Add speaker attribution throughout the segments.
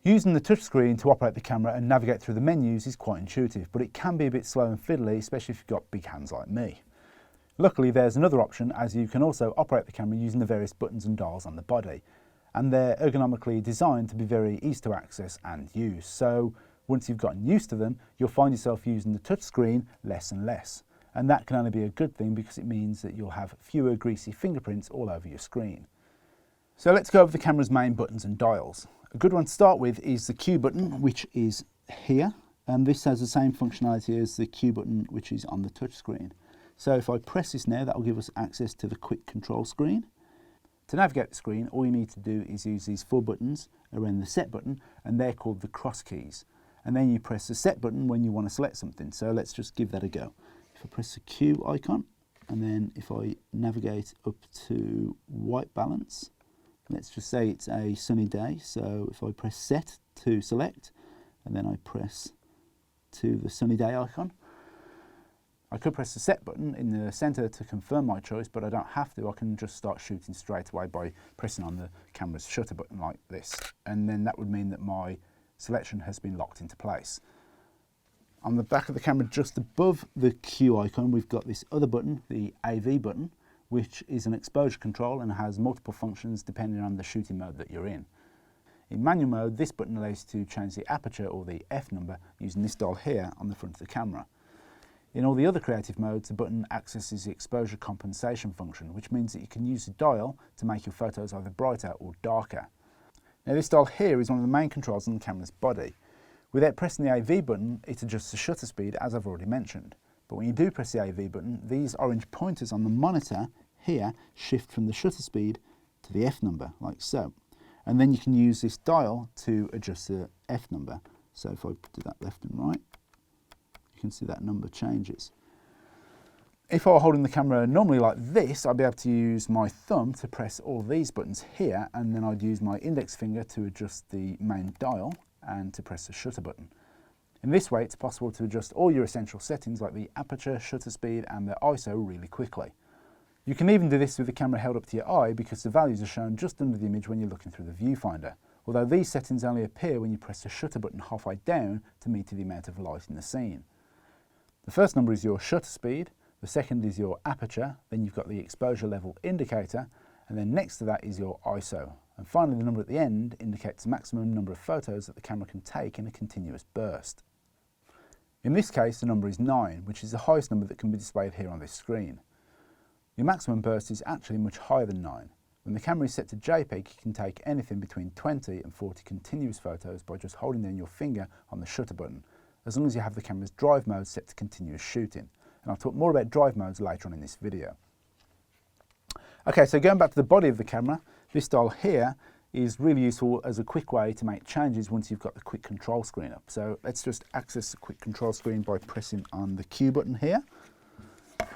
Speaker 1: Using the touchscreen to operate the camera and navigate through the menus is quite intuitive, but it can be a bit slow and fiddly, especially if you've got big hands like me. Luckily, there's another option, as you can also operate the camera using the various buttons and dials on the body, and they're ergonomically designed to be very easy to access and use. So once you've gotten used to them, you'll find yourself using the touchscreen less and less. And that can only be a good thing because it means that you'll have fewer greasy fingerprints all over your screen. So let's go over the camera's main buttons and dials. A good one to start with is the Q button, which is here, and this has the same functionality as the Q button, which is on the touchscreen. So if I press this now, that will give us access to the quick control screen. To navigate the screen, all you need to do is use these 4 buttons around the set button, and they're called the cross keys. And then you press the set button when you want to select something. So let's just give that a go. If I press the Q icon, and then if I navigate up to white balance, let's just say it's a sunny day, so if I press set to select, and then I press to the sunny day icon, I could press the set button in the centre to confirm my choice, but I don't have to. I can just start shooting straight away by pressing on the camera's shutter button like this, and then that would mean that my selection has been locked into place. On the back of the camera, just above the Q icon, we've got this other button, the AV button, which is an exposure control and has multiple functions depending on the shooting mode that you're in. In manual mode, this button allows you to change the aperture or the F number using this dial here on the front of the camera. In all the other creative modes, the button accesses the exposure compensation function, which means that you can use the dial to make your photos either brighter or darker. Now this dial here is one of the main controls on the camera's body. Without pressing the AV button, it adjusts the shutter speed, as I've already mentioned. But when you do press the AV button, these orange pointers on the monitor here shift from the shutter speed to the F number, like so. And then you can use this dial to adjust the F number. So if I do that left and right, you can see that number changes. If I were holding the camera normally like this, I'd be able to use my thumb to press all these buttons here, and then I'd use my index finger to adjust the main dial and to press the shutter button. In this way, it's possible to adjust all your essential settings like the aperture, shutter speed and the ISO really quickly. You can even do this with the camera held up to your eye because the values are shown just under the image when you're looking through the viewfinder, although these settings only appear when you press the shutter button halfway down to meter the amount of light in the scene. The first number is your shutter speed, the second is your aperture, then you've got the exposure level indicator, and then next to that is your ISO. And finally, the number at the end indicates the maximum number of photos that the camera can take in a continuous burst. In this case, the number is 9, which is the highest number that can be displayed here on this screen. Your maximum burst is actually much higher than 9. When the camera is set to JPEG, you can take anything between 20 and 40 continuous photos by just holding down your finger on the shutter button, as long as you have the camera's drive mode set to continuous shooting. And I'll talk more about drive modes later on in this video. Okay, so going back to the body of the camera, this dial here is really useful as a quick way to make changes once you've got the quick control screen up. So let's just access the quick control screen by pressing on the Q button here. I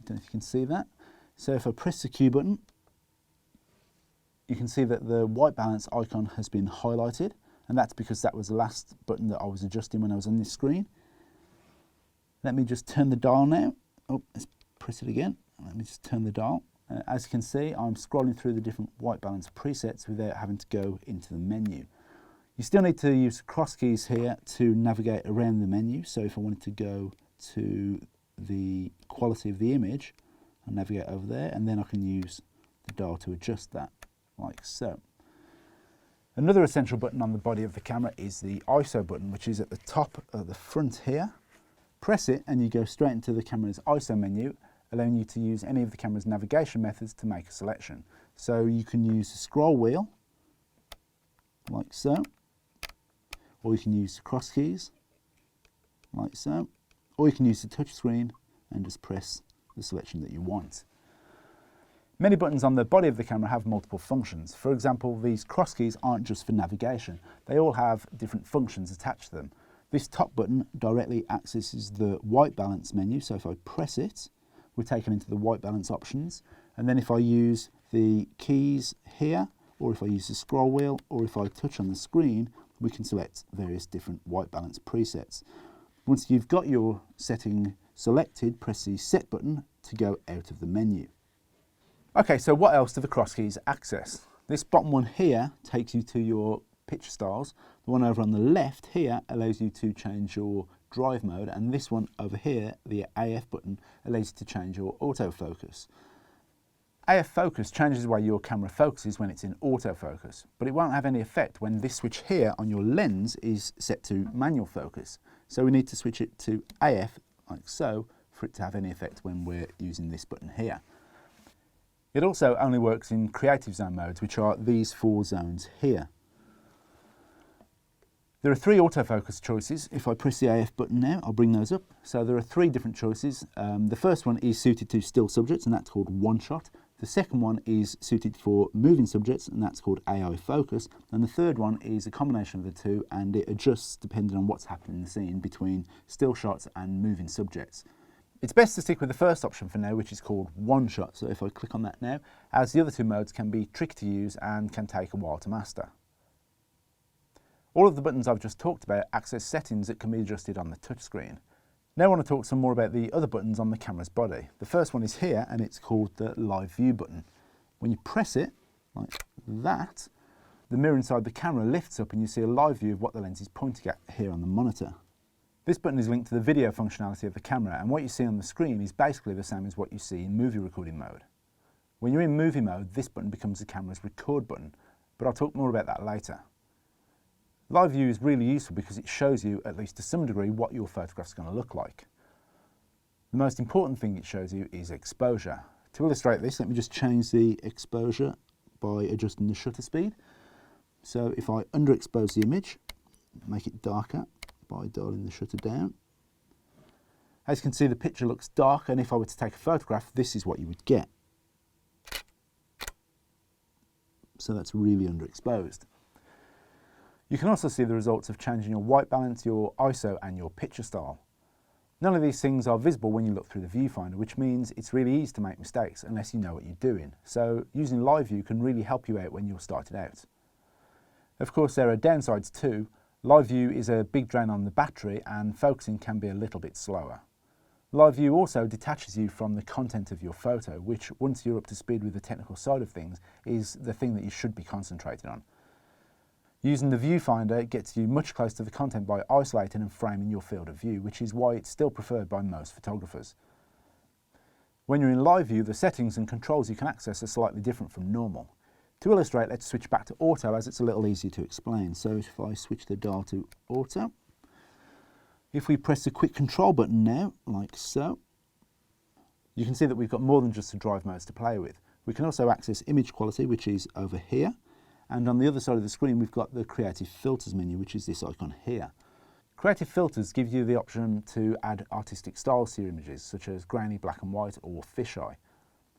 Speaker 1: don't know if you can see that. So if I press the Q button, you can see that the white balance icon has been highlighted, and that's because that was the last button that I was adjusting when I was on this screen. Let me just turn the dial now. Oh, let's press it again. Let me just turn the dial. As you can see, I'm scrolling through the different white balance presets without having to go into the menu. You still need to use the cross keys here to navigate around the menu. So if I wanted to go to the quality of the image, I'll navigate over there, and then I can use the dial to adjust that, like so. Another essential button on the body of the camera is the ISO button, which is at the top of the front here. Press it and you go straight into the camera's ISO menu, allowing you to use any of the camera's navigation methods to make a selection. So you can use the scroll wheel, like so, or you can use the cross keys, like so, or you can use the touch screen and just press the selection that you want. Many buttons on the body of the camera have multiple functions. For example, these cross keys aren't just for navigation. They all have different functions attached to them. This top button directly accesses the white balance menu, so if I press it, we're taken into the white balance options. And then if I use the keys here, or if I use the scroll wheel, or if I touch on the screen, we can select various different white balance presets. Once you've got your setting selected, press the set button to go out of the menu. Okay, so what else do the cross keys access? This bottom one here takes you to your picture styles. The one over on the left here allows you to change your drive mode, and this one over here, the AF button, allows you to change your autofocus. AF focus changes the way your camera focuses when it's in autofocus, but it won't have any effect when this switch here on your lens is set to manual focus. So we need to switch it to AF, like so, for it to have any effect when we're using this button here. It also only works in creative zone modes, which are these 4 zones here. There are 3 autofocus choices. If I press the AF button now, I'll bring those up. So there are 3 different choices. The first one is suited to still subjects, and that's called one shot. The second one is suited for moving subjects, and that's called AI focus. And the third one is a combination of the two, and it adjusts depending on what's happening in the scene between still shots and moving subjects. It's best to stick with the first option for now, which is called one shot. So if I click on that now, as the other 2 modes can be tricky to use and can take a while to master. All of the buttons I've just talked about access settings that can be adjusted on the touchscreen. Now I want to talk some more about the other buttons on the camera's body. The first one is here, and it's called the live view button. When you press it, like that, the mirror inside the camera lifts up and you see a live view of what the lens is pointing at here on the monitor. This button is linked to the video functionality of the camera, and what you see on the screen is basically the same as what you see in movie recording mode. When you're in movie mode, this button becomes the camera's record button, but I'll talk more about that later. Live view is really useful because it shows you, at least to some degree, what your photograph's going to look like. The most important thing it shows you is exposure. To illustrate this, let me just change the exposure by adjusting the shutter speed. So if I underexpose the image, make it darker by dialing the shutter down. As you can see, the picture looks dark, and if I were to take a photograph, this is what you would get. So that's really underexposed. You can also see the results of changing your white balance, your ISO and your picture style. None of these things are visible when you look through the viewfinder, which means it's really easy to make mistakes unless you know what you're doing. So using live view can really help you out when you're starting out. Of course, there are downsides too. Live view is a big drain on the battery, and focusing can be a little bit slower. Live view also detaches you from the content of your photo, which, once you're up to speed with the technical side of things, is the thing that you should be concentrating on. Using the viewfinder gets you much closer to the content by isolating and framing your field of view, which is why it's still preferred by most photographers. When you're in live view, the settings and controls you can access are slightly different from normal. To illustrate, let's switch back to auto, as it's a little easier to explain. So if I switch the dial to auto, if we press the quick control button now, like so, you can see that we've got more than just the drive modes to play with. We can also access image quality, which is over here. And on the other side of the screen, we've got the Creative Filters menu, which is this icon here. Creative Filters give you the option to add artistic styles to your images, such as grainy black and white or fisheye.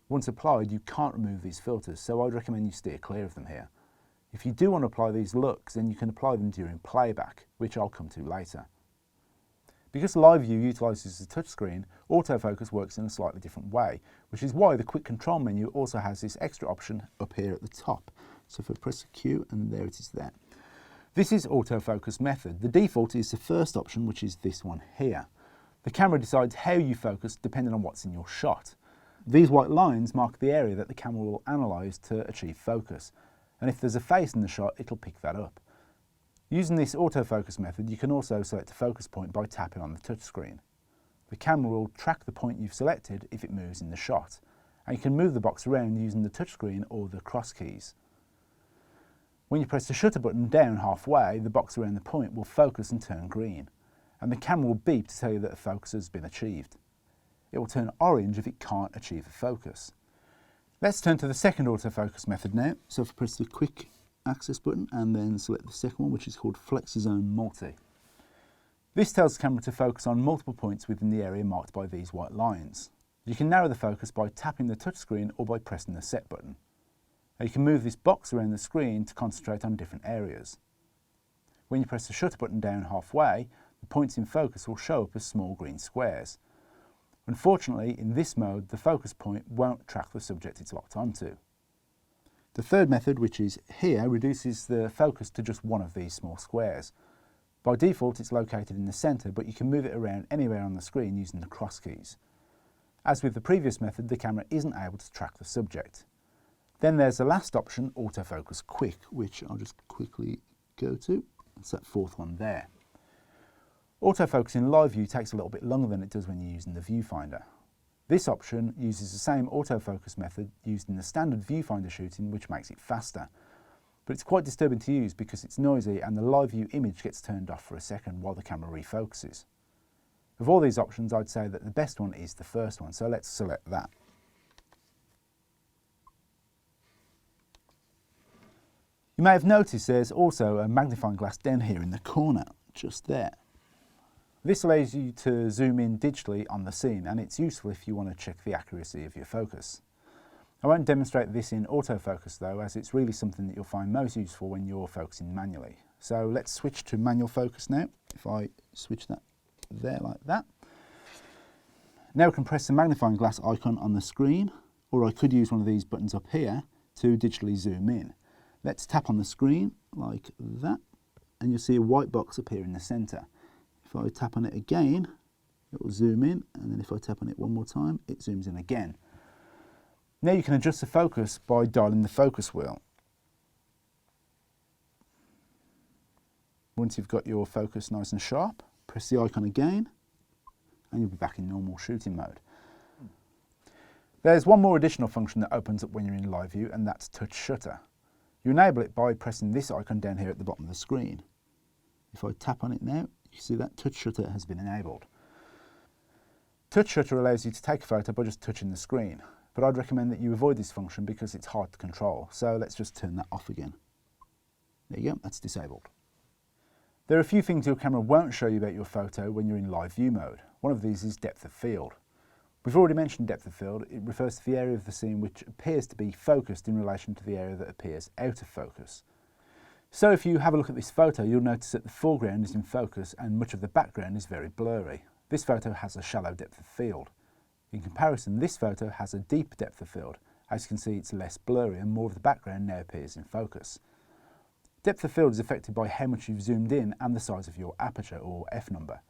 Speaker 1: Once applied, you can't remove these filters, so I'd recommend you steer clear of them here. If you do want to apply these looks, then you can apply them during playback, which I'll come to later. Because live view utilises the touchscreen, autofocus works in a slightly different way, which is why the quick control menu also has this extra option up here at the top. So if I press Q, and there it is there. This is autofocus method. The default is the first option, which is this one here. The camera decides how you focus depending on what's in your shot. These white lines mark the area that the camera will analyse to achieve focus. And if there's a face in the shot, it'll pick that up. Using this autofocus method, you can also select a focus point by tapping on the touchscreen. The camera will track the point you've selected if it moves in the shot, and you can move the box around using the touchscreen or the cross keys. When you press the shutter button down halfway, the box around the point will focus and turn green, and the camera will beep to tell you that the focus has been achieved. It will turn orange if it can't achieve a focus. Let's turn to the second autofocus method now. So if I press the quick access button and then select the second one, which is called FlexiZone Multi. This tells the camera to focus on multiple points within the area marked by these white lines. You can narrow the focus by tapping the touchscreen or by pressing the set button. Now you can move this box around the screen to concentrate on different areas. When you press the shutter button down halfway, the points in focus will show up as small green squares. Unfortunately, in this mode, the focus point won't track the subject it's locked onto. The third method, which is here, reduces the focus to just one of these small squares. By default, it's located in the centre, but you can move it around anywhere on the screen using the cross keys. As with the previous method, the camera isn't able to track the subject. Then there's the last option, autofocus quick, which I'll just quickly go to. It's that fourth one there. Autofocus in live view takes a little bit longer than it does when you're using the viewfinder. This option uses the same autofocus method used in the standard viewfinder shooting, which makes it faster. But it's quite disturbing to use because it's noisy and the live view image gets turned off for a second while the camera refocuses. Of all these options, I'd say that the best one is the first one, so let's select that. You may have noticed there's also a magnifying glass down here in the corner, just there. This allows you to zoom in digitally on the scene, and it's useful if you want to check the accuracy of your focus. I won't demonstrate this in autofocus though, as it's really something that you'll find most useful when you're focusing manually. So let's switch to manual focus now. If I switch that there like that. Now we can press the magnifying glass icon on the screen, or I could use one of these buttons up here to digitally zoom in. Let's tap on the screen like that, and you'll see a white box appear in the centre. If I tap on it again, it will zoom in, and then if I tap on it one more time, it zooms in again. Now you can adjust the focus by dialing the focus wheel. Once you've got your focus nice and sharp, press the icon again, and you'll be back in normal shooting mode. There's one more additional function that opens up when you're in live view, and that's touch shutter. You enable it by pressing this icon down here at the bottom of the screen. If I tap on it now, you see that touch shutter has been enabled. Touch shutter allows you to take a photo by just touching the screen, but I'd recommend that you avoid this function because it's hard to control, so let's just turn that off again. There you go, that's disabled. There are a few things your camera won't show you about your photo when you're in live view mode. One of these is depth of field. We've already mentioned depth of field. It refers to the area of the scene which appears to be focused in relation to the area that appears out of focus. So if you have a look at this photo, you'll notice that the foreground is in focus and much of the background is very blurry. This photo has a shallow depth of field. In comparison, this photo has a deep depth of field. As you can see, it's less blurry and more of the background now appears in focus. Depth of field is affected by how much you've zoomed in and the size of your aperture, or f number.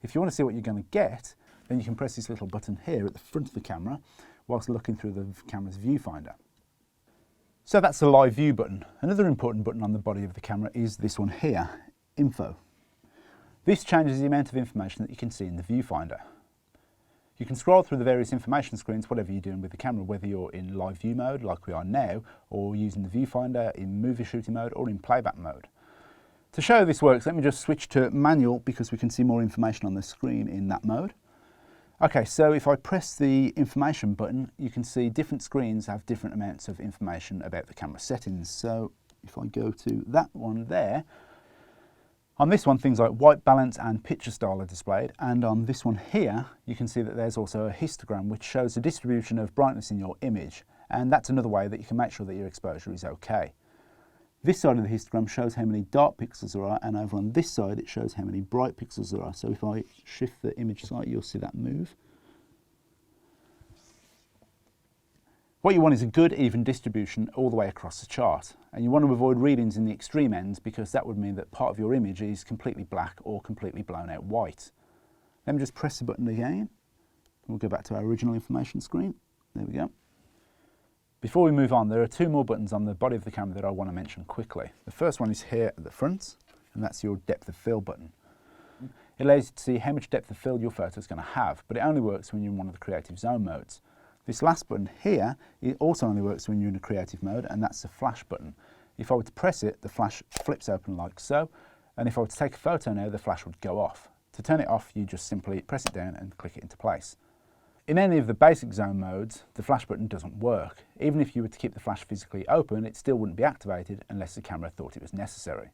Speaker 1: If you want to see what you're going to get, then you can press this little button here at the front of the camera whilst looking through the camera's viewfinder. So that's the live view button. Another important button on the body of the camera is this one here, info. This changes the amount of information that you can see in the viewfinder. You can scroll through the various information screens, whatever you're doing with the camera, whether you're in live view mode like we are now, or using the viewfinder in movie shooting mode or in playback mode. To show how this works, let me just switch to manual because we can see more information on the screen in that mode. Okay, so if I press the information button, you can see different screens have different amounts of information about the camera settings. So if I go to that one there, on this one things like white balance and picture style are displayed, and on this one here you can see that there's also a histogram which shows the distribution of brightness in your image, and that's another way that you can make sure that your exposure is okay. This side of the histogram shows how many dark pixels there are, and over on this side it shows how many bright pixels there are. So if I shift the image slightly, you'll see that move. What you want is a good even distribution all the way across the chart, and you want to avoid readings in the extreme ends because that would mean that part of your image is completely black or completely blown out white. Let me just press the button again. We'll go back to our original information screen. There we go. Before we move on, there are two more buttons on the body of the camera that I want to mention quickly. The first one is here at the front, and that's your depth of field button. It allows you to see how much depth of field your photo is going to have, but it only works when you're in one of the creative zone modes. This last button here, it also only works when you're in a creative mode, and that's the flash button. If I were to press it, the flash flips open like so, and if I were to take a photo now, the flash would go off. To turn it off, you just simply press it down and click it into place. In any of the basic zone modes, the flash button doesn't work. Even if you were to keep the flash physically open, it still wouldn't be activated unless the camera thought it was necessary.